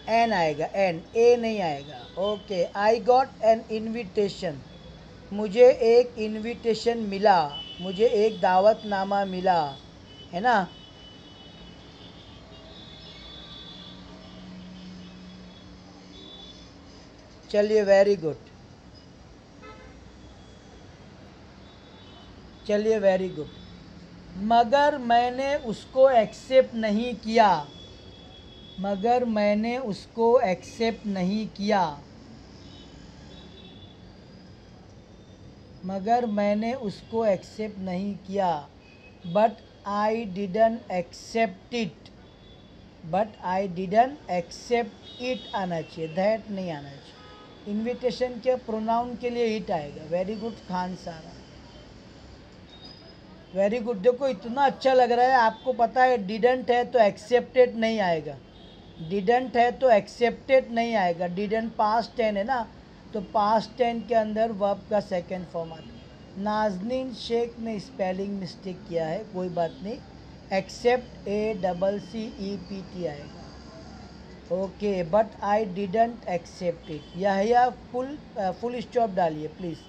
an आएगा, एन, ए नहीं आएगा। Okay, I got an invitation, मुझे एक इनविटेशन मिला, मुझे एक दावतनामा मिला, है ना। चलिए, वेरी गुड, चलिए, वेरी गुड। मगर मैंने उसको एक्सेप्ट नहीं किया, मगर मैंने उसको एक्सेप्ट नहीं किया। मगर मैंने उसको एक्सेप्ट नहीं किया। But I didn't accept it, but I didn't accept it आना चाहिए, दैट नहीं आना चाहिए। इनविटेशन के प्रोनाउन के लिए इट आएगा। Very good Khan Sara, very good. देखो इतना अच्छा लग रहा है, आपको पता है डिडंट है तो एक्सेप्टेड नहीं आएगा, डिडंट है तो एक्सेप्टेड नहीं आएगा। डिडंट पास्ट टेन है ना, तो पास्ट टेन के अंदर वर्ब का सेकेंड फॉर्म आता है। नाजनीन शेख ने स्पेलिंग मिस्टेक किया है, कोई बात नहीं। एक्सेप्ट ACCEPT आएगा। Okay, but I didn't accept it. यह फुल स्टॉप डालिए प्लीज़,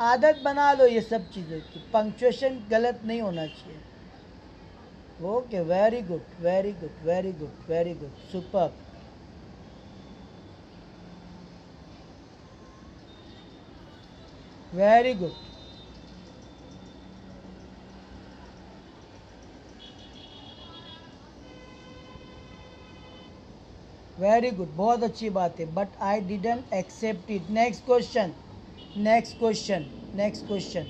आदत बना लो ये सब चीज़ों की। पंक्चुएशन गलत नहीं होना चाहिए। Okay, very good, very good, very good, very good, super. Very good, very good, बहुत अच्छी बात है। But I didn't accept it. Next question, next question, next question,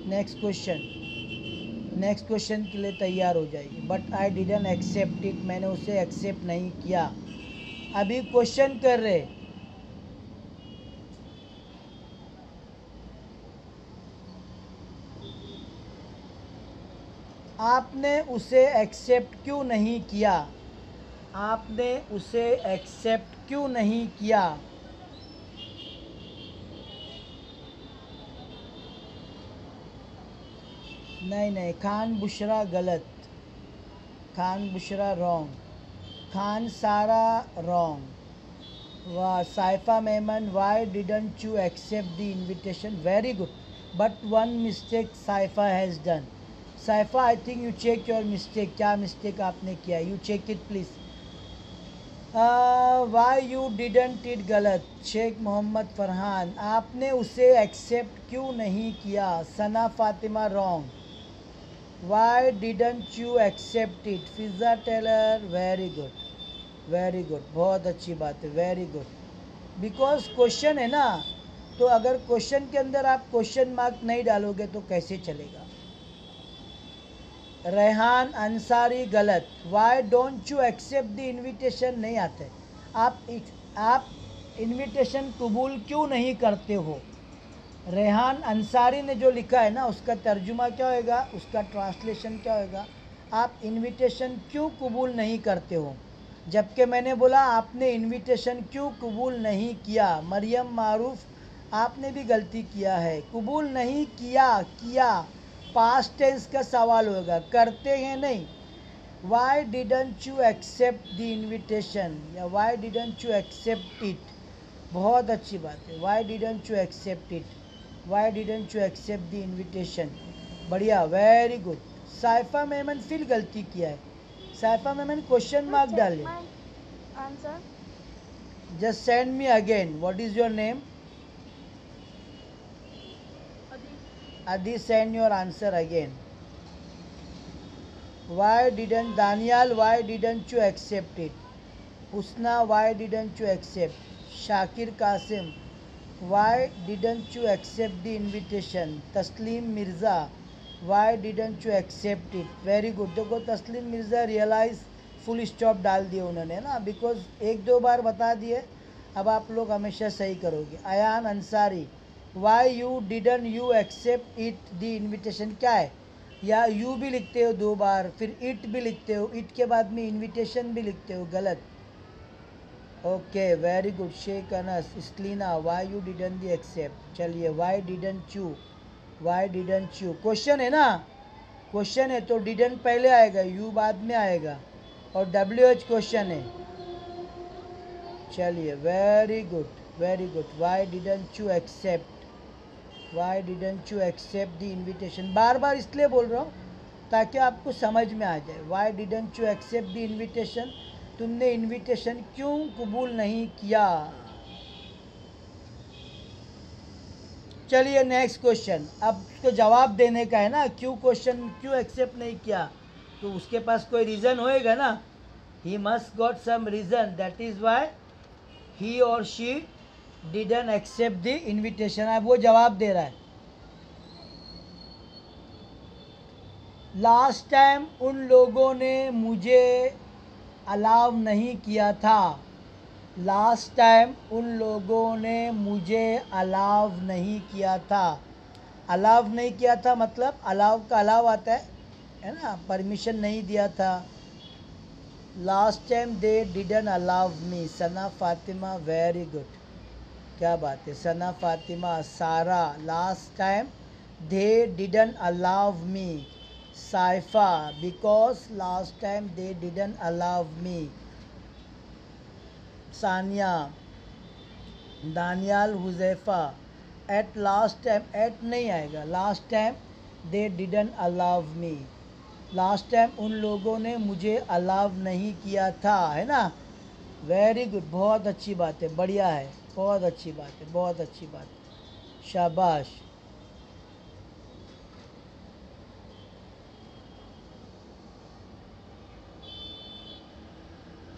next question, next question के लिए तैयार हो जाइए। But I didn't accept it, मैंने उसे एक्सेप्ट नहीं किया। अभी क्वेश्चन कर रहे, आपने उसे एक्सेप्ट क्यों नहीं किया? आपने उसे एक्सेप्ट क्यों नहीं किया? नहीं नहीं, खान बुशरा गलत, खान बुशरा रॉन्ग, खान सारा रॉन्ग। वाह Saifa Memon, why didn't you accept the invitation? Very good, but one mistake Saifa has done. Saifa I think you check your mistake, क्या मिस्टेक आपने किया, you check it please. Why you didn't it गलत। शेख मोहम्मद फरहान, आपने उसे एक्सेप्ट क्यों नहीं किया? Sana Fatima wrong. Why didn't you accept it? Fiza Taylor, very good, very good, बहुत अच्छी बात है, वेरी गुड। बिकॉज क्वेश्चन है ना, तो अगर क्वेश्चन के अंदर आप क्वेश्चन मार्क नहीं डालोगे तो कैसे चलेगा? रेहान अंसारी गलत। Why don't you accept the invitation नहीं आते। आप इनविटेशन कबूल क्यों नहीं करते हो? रेहान अंसारी ने जो लिखा है ना, उसका तर्जुमा क्या होगा, उसका ट्रांसलेशन क्या होगा? आप इनविटेशन क्यों कबूल नहीं करते हो? जबकि मैंने बोला आपने इनविटेशन क्यों कबूल नहीं किया। मरियम मारूफ, आपने भी गलती किया है, कबूल नहीं किया, किया पास्ट टेंस का सवाल होगा, करते हैं नहीं। Why didn't you accept the invitation, या why didn't you accept it, बहुत अच्छी बात है। Why didn't you accept it, why didn't you accept the invitation, बढ़िया, वेरी गुड। साइफा मेमन फिर गलती किया है। साइफा मेमन क्वेश्चन मार्क डाले। Answer just send me again, what is your name? Adi, send your answer again. Why didn't Daniel? Why didn't you accept it? Husna, why didn't you accept? Shakir Qasim, why didn't you accept the invitation? Taslim Mirza, why didn't you accept it? Very good. देखो तस्लीम Mirza realise full stop डाल दिए उन्होंने ना, because एक दो बार बता दिए, अब आप लोग हमेशा सही करोगे। Ayan Ansari, why you didn't you accept it the invitation, क्या है? या यू भी लिखते हो दो बार, फिर इट भी लिखते हो, इट के बाद में इनविटेशन भी लिखते हो, गलत। Okay, very good. Sheikh Anas, Isleena, why you didn't the accept. चलिए, why didn't you, why didn't you, question है ना, क्वेश्चन है तो डिडंट पहले आएगा, यू बाद में आएगा, और WH क्वेश्चन है। चलिए, very good, very good. Why didn't you accept, why didn't you accept the invitation, बार बार इसलिए बोल रहा हूँ ताकि आपको समझ में आ जाए। Why didn't you accept the invitation, तुमने इन्विटेशन क्यों कबूल नहीं किया? चलिए नेक्स्ट क्वेश्चन, अब उसको जवाब देने का है ना, क्यों क्वेश्चन क्यों एक्सेप्ट नहीं किया, तो उसके पास कोई रीज़न होएगा ना, he must got some reason, that is why he or she didn't accept the invitation. अब वो जवाब दे रहा है, लास्ट टाइम उन लोगों ने मुझे अलाउ नहीं किया था। लास्ट टाइम उन लोगों ने मुझे अलाउ नहीं किया था। अलाउ नहीं किया था मतलब अलाउ का अलाउ आता है ना, परमिशन नहीं दिया था। Last time they didn't allow me. Sana Fatima, very good, क्या बात है। Sana Fatima, Sara, last time they didn't allow me. Saifa, because last time they didn't allow me. Saniya, Daniyal, Huzaifa, at last time, at नहीं आएगा, last time they didn't allow me. Last time उन लोगों ने मुझे allow नहीं किया था, है ना। वेरी गुड, बहुत अच्छी बात है, बढ़िया है, बहुत अच्छी बात है, बहुत अच्छी बात है, शाबाश।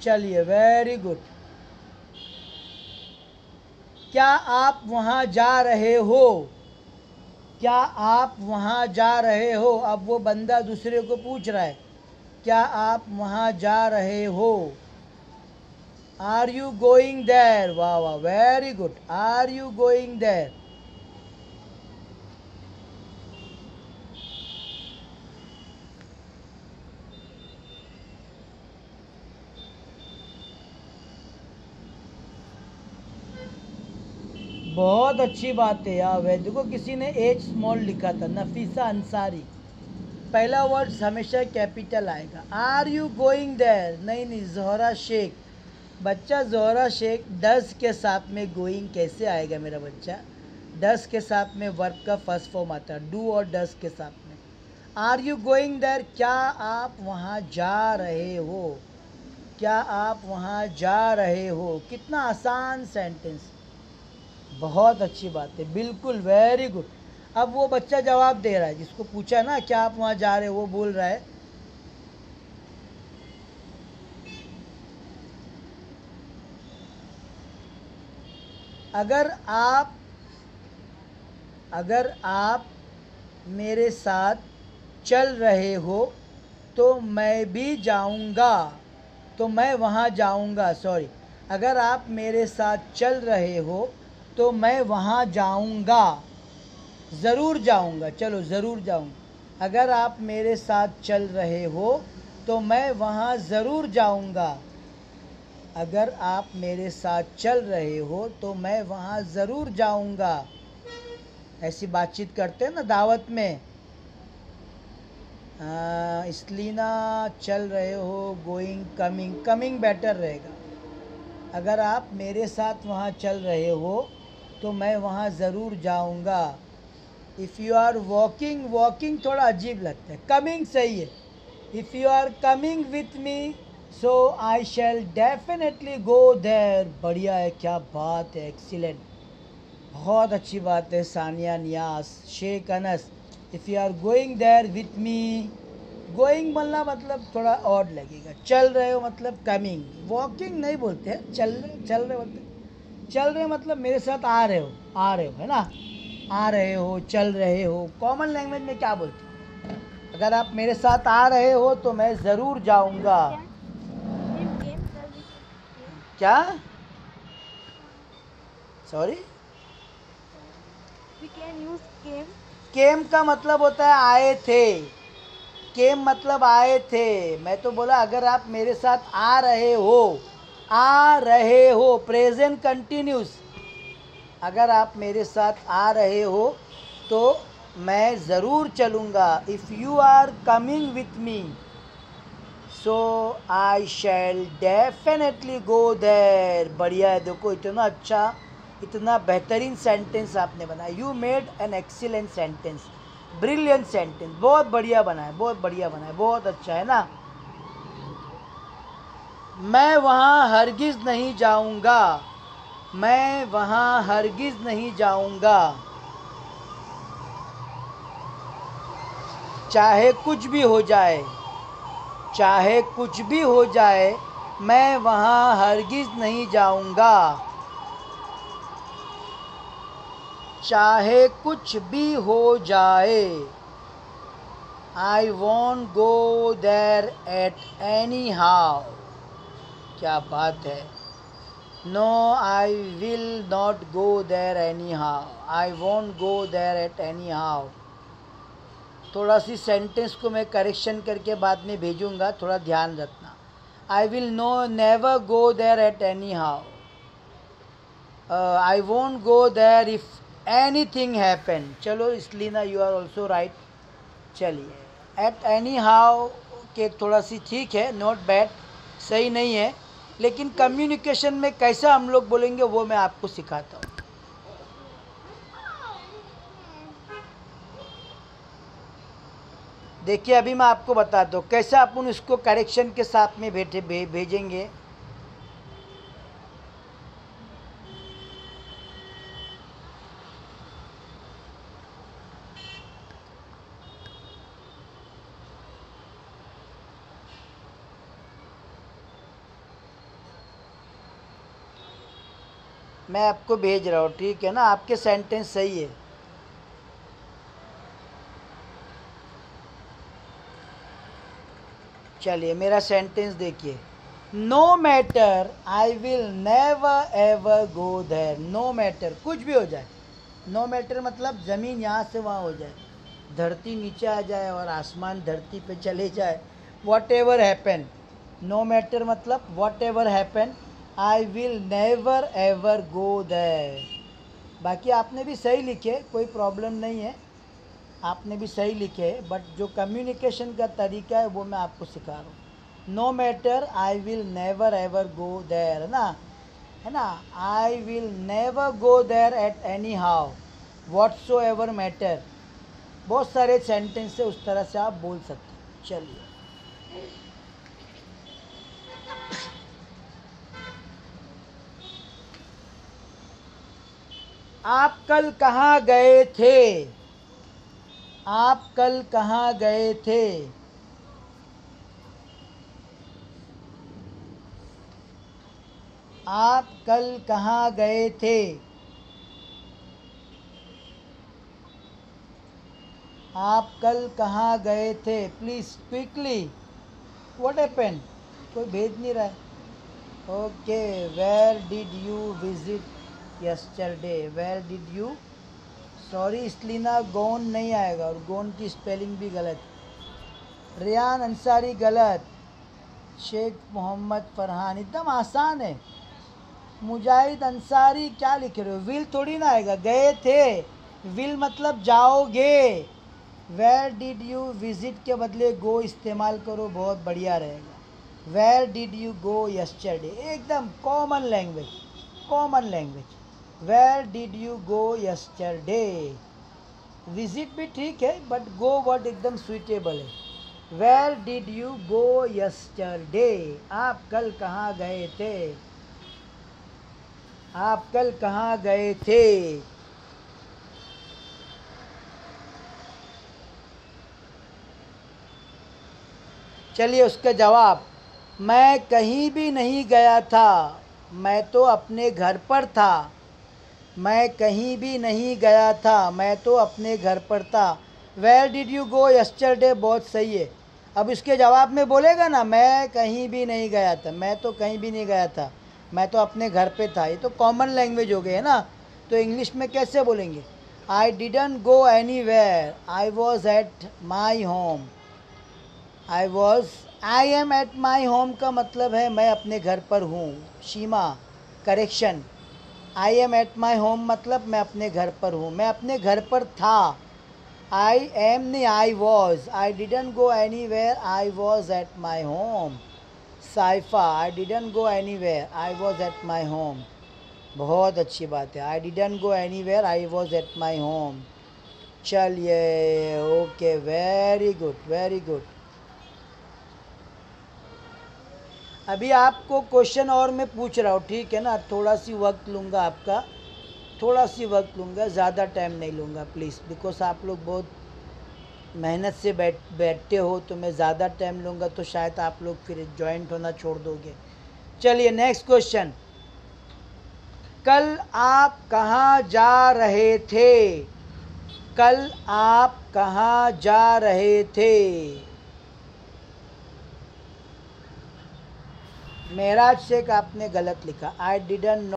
चलिए, वेरी गुड। क्या आप वहाँ जा रहे हो? क्या आप वहाँ जा रहे हो? अब वो बंदा दूसरे को पूछ रहा है, क्या आप वहाँ जा रहे हो? Are you going there? वाह वाह, very good, are you going there? बहुत अच्छी बात है यार। वे देखो, किसी ने एज स्मॉल लिखा था, नफीसा अंसारी। पहला वर्ड हमेशा कैपिटल आएगा। Are you going there? नहीं नहीं, जोहरा शेख, बच्चा जोहरा शेख, डस के साथ में गोइंग कैसे आएगा मेरा बच्चा? डस के साथ में वर्ब का फर्स्ट फॉर्म आता है, डू और डस के साथ में। Are you going there? क्या आप वहाँ जा रहे हो? क्या आप वहाँ जा रहे हो? कितना आसान सेंटेंस, बहुत अच्छी बात है, बिल्कुल, वेरी गुड। अब वो बच्चा जवाब दे रहा है, जिसको पूछा ना क्या आप वहाँ जा रहे हो, वो बोल रहा है अगर आप मेरे साथ चल रहे हो तो मैं भी जाऊंगा, तो मैं वहाँ जाऊंगा। सॉरी, अगर आप मेरे साथ चल रहे हो तो मैं वहाँ जाऊंगा, ज़रूर जाऊंगा। चलो, ज़रूर जाऊंगा। अगर आप मेरे साथ चल रहे हो तो मैं वहाँ ज़रूर जाऊंगा। अगर आप मेरे साथ चल रहे हो तो मैं वहाँ ज़रूर जाऊंगा। ऐसी बातचीत करते हैं ना दावत में। इसलिए ना, चल रहे हो, गोइंग, कमिंग, कमिंग बेटर रहेगा। अगर आप मेरे साथ वहाँ चल रहे हो तो मैं वहाँ ज़रूर जाऊँगा। If you are walking, walking थोड़ा अजीब लगता है, कमिंग सही है। If you are coming with me so I shall definitely go there. बढ़िया है, क्या बात है, एक्सीलेंट, बहुत अच्छी बात है। Saniya Niyas, Sheikh Anas, if you are going there with me, going बोलना मतलब थोड़ा ऑड लगेगा, चल रहे हो मतलब कमिंग, वॉकिंग नहीं बोलते हैं, चल रहे बोलते, चल रहे मतलब मेरे साथ आ रहे हो, आ रहे हो, है ना, आ रहे हो, चल रहे हो। कॉमन लैंग्वेज में क्या बोलते हैं? अगर आप मेरे साथ आ रहे हो तो मैं ज़रूर जाऊंगा। गेम कर ली गेम। क्या? Sorry, we can use game. Came का मतलब होता है आए थे। केम मतलब आए थे। मैं तो बोला अगर आप मेरे साथ आ रहे हो, आ रहे हो, प्रेजेंट कंटिन्यूस। अगर आप मेरे साथ आ रहे हो तो मैं ज़रूर चलूँगा। If you are coming with me so I shall definitely go there. बढ़िया है, देखो इतना अच्छा, इतना बेहतरीन सेंटेंस आपने बनाया। You made an excellent sentence, brilliant sentence, बहुत बढ़िया बना है, बहुत बढ़िया बना है, बहुत अच्छा है ना। मैं वहाँ हरगिज़ नहीं जाऊँगा, मैं वहाँ हरगिज़ नहीं जाऊँगा। चाहे कुछ भी हो जाए, चाहे कुछ भी हो जाए, मैं वहाँ हरगिज़ नहीं जाऊँगा। चाहे कुछ भी हो जाए, I won't go there at any how. क्या बात है। No I will not go there anyhow, I won't go there at any how. थोड़ा सी सेंटेंस को मैं करेक्शन करके बाद में भेजूंगा, थोड़ा ध्यान रखना। I will no never go there at any how, I won't go there if anything happen. चलो इसलिना यू आर ऑल्सो राइट। चलिए एट एनी हाउ के थोड़ा सी ठीक है, नॉट बैड, सही नहीं है, लेकिन कम्युनिकेशन में कैसा हम लोग बोलेंगे वो मैं आपको सिखाता हूँ। देखिए अभी मैं आपको बताता हूँ कैसे अपन उसको करेक्शन के साथ में भेजेंगे। मैं आपको भेज रहा हूँ, ठीक है ना, आपके सेंटेंस सही है। चलिए मेरा सेंटेंस देखिए। No matter I will never ever go there. No matter, कुछ भी हो जाए। नो मैटर मतलब ज़मीन यहाँ से वहाँ हो जाए, धरती नीचे आ जाए और आसमान धरती पे चले जाए, whatever happen. No matter मतलब whatever happen, I will never ever go there. बाकी आपने भी सही लिखे, कोई प्रॉब्लम नहीं है, आपने भी सही लिखे, बट जो कम्युनिकेशन का तरीका है वो मैं आपको सिखा रहा हूँ। No matter I will never ever go there, है ना, I will never go there at any how, whatsoever matter. बहुत सारे सेंटेंस से उस तरह से आप बोल सकते हैं। चलिए आप कल कहाँ गए थे, आप कल कहाँ गए थे। आप कल कहाँ गए थे। आप कल कहाँ गए थे। प्लीज़ क्विकली, व्हाट हैपन, कोई भेज नहीं रहा है। Okay, where did you visit yesterday, where did you, sorry इसलिए ना गोन नहीं आएगा, और गोन की स्पेलिंग भी गलत। रियान अंसारी गलत, शेख मोहम्मद फरहान, एकदम आसान है। मुजाहिद अंसारी क्या लिख रहे हो, विल थोड़ी ना आएगा, गए थे, विल मतलब जाओगे। वेयर डिड यू विजिट के बदले गो इस्तेमाल करो, बहुत बढ़िया रहेगा। Where did you go yesterday, एकदम common language, common language. Where did you go yesterday. Visit भी ठीक है, बट गो वर्ड एकदम सुइटेबल है। Where did you go yesterday, आप कल कहाँ गए थे, आप कल कहाँ गए थे। चलिए उसका जवाब, मैं कहीं भी नहीं गया था, मैं तो अपने घर पर था। मैं कहीं भी नहीं गया था, मैं तो अपने घर पर था। Where did you go yesterday बहुत सही है। अब इसके जवाब में बोलेगा ना, मैं कहीं भी नहीं गया था, मैं तो कहीं भी नहीं गया था, मैं तो अपने घर पे था। ये तो कॉमन लैंग्वेज हो गई है ना, तो इंग्लिश में कैसे बोलेंगे। I didn't go anywhere, I was at my home. I am at my home का मतलब है मैं अपने घर पर हूँ। Sheema correction, I am at my home मतलब मैं अपने घर पर हूँ, मैं अपने घर पर था। आई एम नहीं, I was, I didn't go anywhere, I was at my home. Saifa, I didn't go anywhere, I was at my home. बहुत अच्छी बात है, I didn't go anywhere, I was at my home. चलिए okay, very good very good. अभी आपको question और मैं पूछ रहा हूँ, ठीक है ना, थोड़ा सी वक्त लूँगा आपका, थोड़ा सी वक्त लूँगा, ज़्यादा टाइम नहीं लूँगा प्लीज़, बिकॉज आप लोग बहुत मेहनत से बैठते हो, तो मैं ज़्यादा टाइम लूँगा तो शायद आप लोग फिर जॉइंट होना छोड़ दोगे। चलिए नेक्स्ट क्वेश्चन, कल आप कहाँ जा रहे थे। कल आप कहाँ जा रहे थे? मेहराज शेख आपने गलत लिखा। I didn't